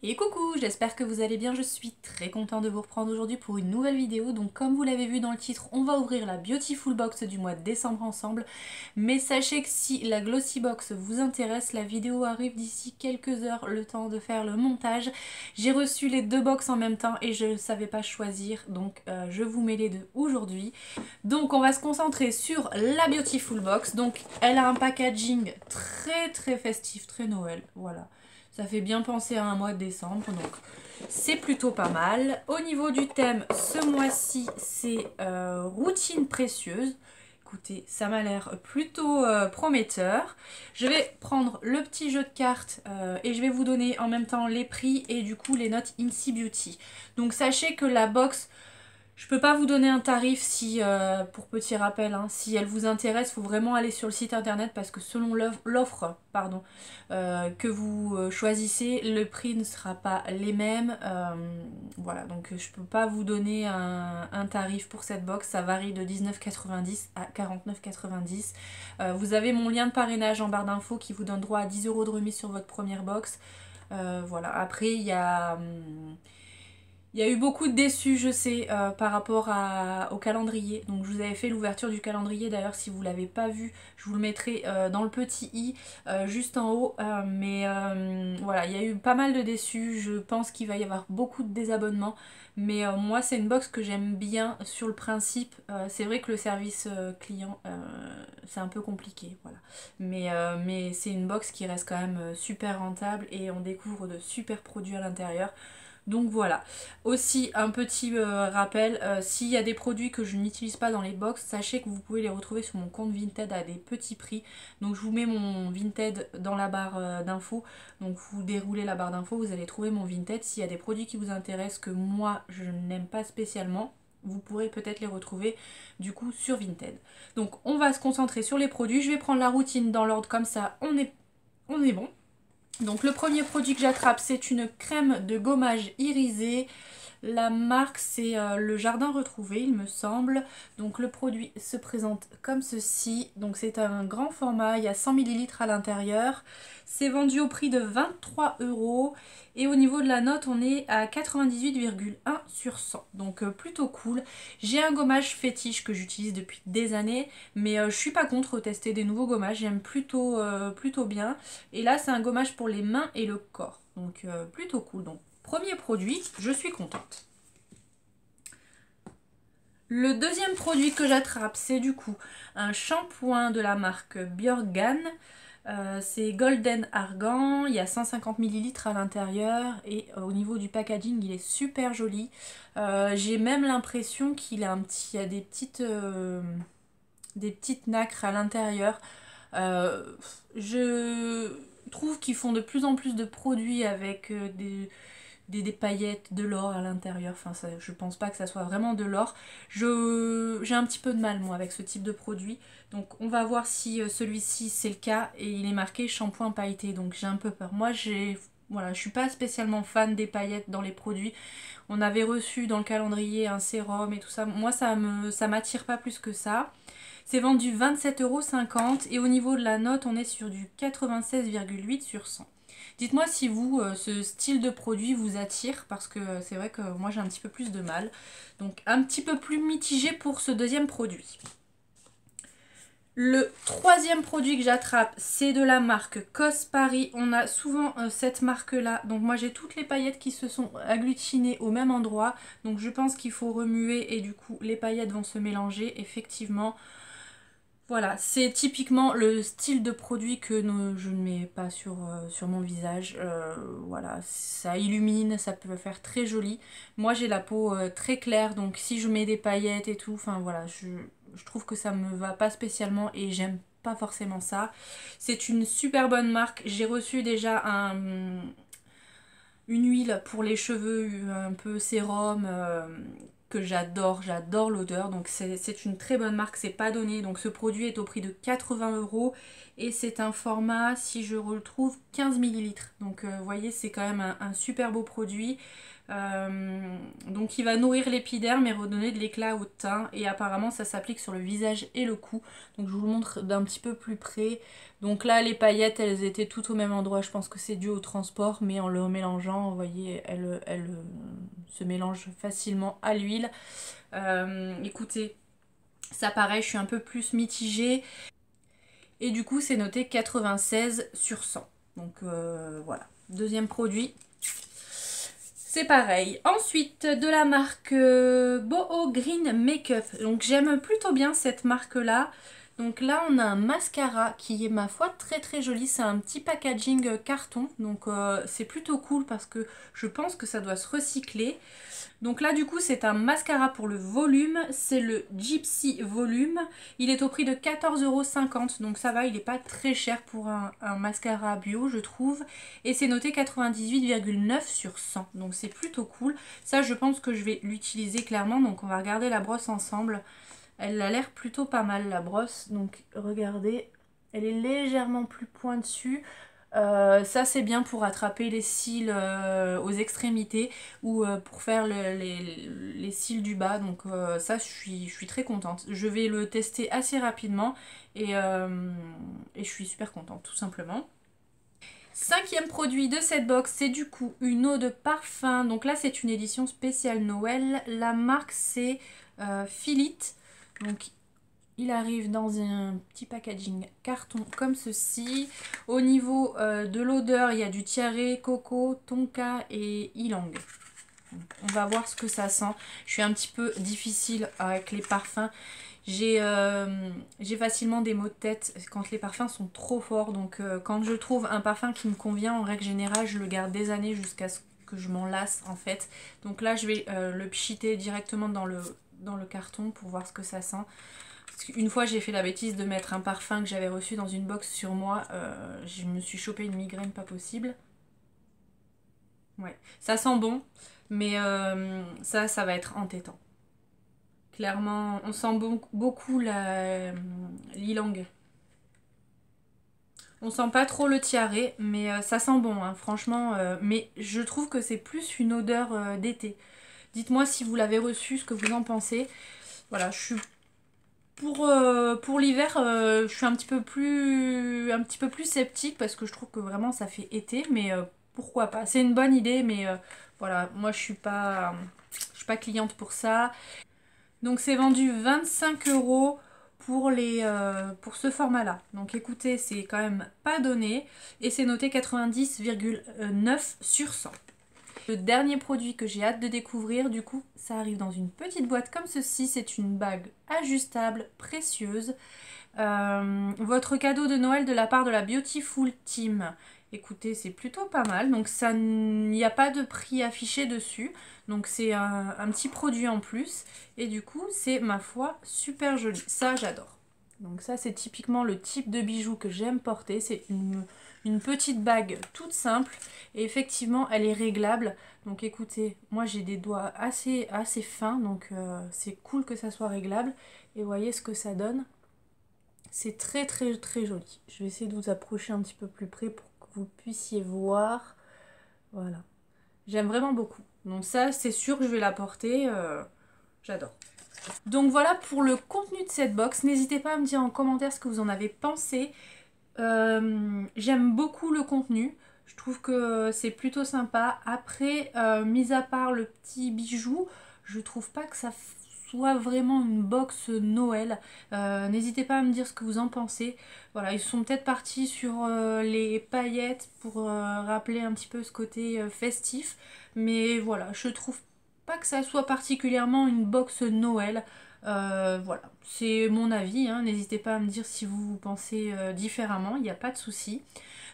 Et coucou, j'espère que vous allez bien, je suis très contente de vous reprendre aujourd'hui pour une nouvelle vidéo. Donc comme vous l'avez vu dans le titre, on va ouvrir la Beautiful Box du mois de décembre ensemble. Mais sachez que si la Glossy Box vous intéresse, la vidéo arrive d'ici quelques heures, le temps de faire le montage. J'ai reçu les deux box en même temps et je ne savais pas choisir, donc je vous mets les deux aujourd'hui. Donc on va se concentrer sur la Beautiful Box. Donc elle a un packaging très festif, très Noël, voilà. Ça fait bien penser à un mois de décembre, donc c'est plutôt pas mal. Au niveau du thème, ce mois-ci, c'est routine précieuse. Écoutez, ça m'a l'air plutôt prometteur. Je vais prendre le petit jeu de cartes et je vais vous donner en même temps les prix et du coup les notes Incy Beauty. Donc sachez que la box... Je peux pas vous donner un tarif si, pour petit rappel, hein, si elle vous intéresse, il faut vraiment aller sur le site internet parce que selon l'offre que vous choisissez, le prix ne sera pas les mêmes. Voilà, donc je peux pas vous donner un tarif pour cette box, ça varie de 19,90 à 49,90. Vous avez mon lien de parrainage en barre d'infos qui vous donne droit à 10 € de remise sur votre première box. Voilà, après il y a... il y a eu beaucoup de déçus, je sais, par rapport au calendrier. Donc je vous avais fait l'ouverture du calendrier, d'ailleurs si vous ne l'avez pas vu, je vous le mettrai dans le petit i, juste en haut. Voilà, il y a eu pas mal de déçus, je pense qu'il va y avoir beaucoup de désabonnements. Mais moi c'est une box que j'aime bien sur le principe. C'est vrai que le service client, c'est un peu compliqué, voilà. Mais c'est une box qui reste quand même super rentable et on découvre de super produits à l'intérieur. Donc voilà. Aussi un petit rappel, s'il y a des produits que je n'utilise pas dans les box, sachez que vous pouvez les retrouver sur mon compte Vinted à des petits prix. Donc je vous mets mon Vinted dans la barre d'infos. Donc vous déroulez la barre d'infos, vous allez trouver mon Vinted. S'il y a des produits qui vous intéressent que moi je n'aime pas spécialement, vous pourrez peut-être les retrouver du coup sur Vinted. Donc on va se concentrer sur les produits. Je vais prendre la routine dans l'ordre comme ça, on est bon. Donc le premier produit que j'attrape, c'est une crème de gommage irisé. La marque, c'est le Jardin Retrouvé, il me semble. Donc le produit se présente comme ceci. Donc c'est un grand format, il y a 100 ml à l'intérieur. C'est vendu au prix de 23 €. Et au niveau de la note, on est à 98,1 sur 100. Donc plutôt cool. J'ai un gommage fétiche que j'utilise depuis des années. Mais je suis pas contre tester des nouveaux gommages. J'aime plutôt bien. Et là, c'est un gommage pour les mains et le corps. Donc plutôt cool. Donc premier produit, je suis contente. Le deuxième produit que j'attrape, c'est du coup un shampoing de la marque Björgan. C'est Golden Argan, il y a 150 ml à l'intérieur et au niveau du packaging il est super joli. J'ai même l'impression qu'il a il y a des petites nacres à l'intérieur. Je trouve qu'ils font de plus en plus de produits avec des paillettes, de l'or à l'intérieur. Enfin, ça, je pense pas que ça soit vraiment de l'or. J'ai un petit peu de mal, moi, avec ce type de produit. Donc, on va voir si celui-ci, c'est le cas. Et il est marqué shampoing pailleté. Donc, j'ai un peu peur. Moi, voilà, je suis pas spécialement fan des paillettes dans les produits. On avait reçu dans le calendrier un sérum et tout ça. Moi, ça m'attire pas plus que ça. C'est vendu 27,50 € et au niveau de la note, on est sur du 96,8 sur 100. Dites-moi si vous, ce style de produit vous attire, parce que c'est vrai que moi j'ai un petit peu plus de mal. Donc un petit peu plus mitigé pour ce deuxième produit. Le troisième produit que j'attrape, c'est de la marque COS Paris. On a souvent cette marque-là. Donc moi j'ai toutes les paillettes qui se sont agglutinées au même endroit. Donc je pense qu'il faut remuer et du coup les paillettes vont se mélanger, effectivement. Voilà, c'est typiquement le style de produit que je ne mets pas sur mon visage. Voilà, ça illumine, ça peut faire très joli. Moi j'ai la peau très claire, donc si je mets des paillettes et tout, enfin voilà, je trouve que ça me va pas spécialement et j'aime pas forcément ça. C'est une super bonne marque. J'ai reçu déjà une huile pour les cheveux un peu sérum que j'adore l'odeur, donc c'est une très bonne marque, c'est pas donné. Donc ce produit est au prix de 80 € et c'est un format, si je retrouve, 15 ml. Donc vous voyez, c'est quand même un super beau produit. Donc il va nourrir l'épiderme et redonner de l'éclat au teint, et apparemment ça s'applique sur le visage et le cou. Donc je vous montre d'un petit peu plus près. Donc là les paillettes elles étaient toutes au même endroit, je pense que c'est dû au transport, mais en le mélangeant vous voyez elles se mélangent facilement à l'huile. Écoutez, ça pareil, je suis un peu plus mitigée et du coup c'est noté 96 sur 100. Donc voilà, deuxième produit. C'est pareil. Ensuite, de la marque Boho Green Makeup. Donc j'aime plutôt bien cette marque-là. Donc là, on a un mascara qui est, ma foi, très très joli. C'est un petit packaging carton. Donc c'est plutôt cool parce que je pense que ça doit se recycler. Donc là du coup c'est un mascara pour le volume, c'est le Gypsy Volume. Il est au prix de 14,50 €, donc ça va, il n'est pas très cher pour un mascara bio je trouve. Et c'est noté 98,9 sur 100, donc c'est plutôt cool. Ça je pense que je vais l'utiliser clairement, donc on va regarder la brosse ensemble. Elle a l'air plutôt pas mal la brosse, donc regardez, elle est légèrement plus pointue. Ça c'est bien pour attraper les cils aux extrémités ou pour faire les cils du bas, donc ça je suis très contente. Je vais le tester assez rapidement et je suis super contente tout simplement. Cinquième produit de cette box, c'est du coup une eau de parfum. Donc là c'est une édition spéciale Noël. La marque c'est Philite. Donc il arrive dans un petit packaging carton comme ceci. Au niveau de l'odeur, il y a du tiare, coco, tonka et ylang. On va voir ce que ça sent. Je suis un petit peu difficile avec les parfums. J'ai facilement des maux de tête quand les parfums sont trop forts. Donc quand je trouve un parfum qui me convient, en règle générale, je le garde des années jusqu'à ce que je m'en lasse en fait. Donc là, je vais le pchiter directement dans le carton pour voir ce que ça sent. Une fois j'ai fait la bêtise de mettre un parfum que j'avais reçu dans une box sur moi, je me suis chopé une migraine pas possible. Ouais, ça sent bon, mais ça va être entêtant. Clairement, on sent beaucoup l'ylang. On sent pas trop le tiare, mais ça sent bon, hein, franchement. Mais je trouve que c'est plus une odeur d'été. Dites-moi si vous l'avez reçu, ce que vous en pensez. Voilà, je suis pour l'hiver, je suis un petit peu plus sceptique parce que je trouve que vraiment ça fait été, mais pourquoi pas. C'est une bonne idée, mais voilà, moi je suis pas cliente pour ça. Donc c'est vendu 25 € pour ce format-là. Donc écoutez, c'est quand même pas donné et c'est noté 90,9 sur 100. Le dernier produit que j'ai hâte de découvrir, du coup, ça arrive dans une petite boîte comme ceci. C'est une bague ajustable, précieuse. Votre cadeau de Noël de la part de la Beautiful Team. Écoutez, c'est plutôt pas mal. Donc ça, il n'y a pas de prix affiché dessus. Donc c'est un petit produit en plus. Et du coup, c'est, ma foi, super joli. Ça, j'adore. Donc ça, c'est typiquement le type de bijou que j'aime porter. C'est une petite bague toute simple et effectivement elle est réglable. Donc écoutez, moi j'ai des doigts assez fins, donc c'est cool que ça soit réglable. Et voyez ce que ça donne. C'est très très très joli. Je vais essayer de vous approcher un petit peu plus près pour que vous puissiez voir. Voilà. J'aime vraiment beaucoup. Donc ça c'est sûr que je vais la porter. J'adore. Donc voilà pour le contenu de cette box. N'hésitez pas à me dire en commentaire ce que vous en avez pensé. J'aime beaucoup le contenu, je trouve que c'est plutôt sympa. Après, mis à part le petit bijou, je trouve pas que ça soit vraiment une box Noël. N'hésitez pas à me dire ce que vous en pensez. Voilà, ils sont peut-être partis sur les paillettes pour rappeler un petit peu ce côté festif. Mais voilà, je trouve pas que ça soit particulièrement une box Noël. Voilà, c'est mon avis, hein. N'hésitez pas à me dire si vous pensez différemment, il n'y a pas de souci.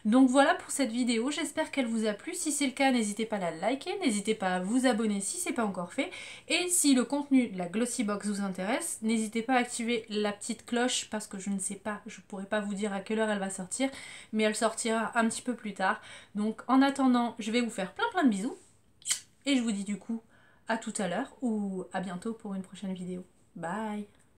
Donc voilà pour cette vidéo, j'espère qu'elle vous a plu. Si c'est le cas, n'hésitez pas à la liker, n'hésitez pas à vous abonner si ce n'est pas encore fait. Et si le contenu de la Glossy Box vous intéresse, n'hésitez pas à activer la petite cloche parce que je ne sais pas, je ne pourrai pas vous dire à quelle heure elle va sortir, mais elle sortira un petit peu plus tard. Donc en attendant, je vais vous faire plein de bisous et je vous dis du coup à tout à l'heure ou à bientôt pour une prochaine vidéo. Bye!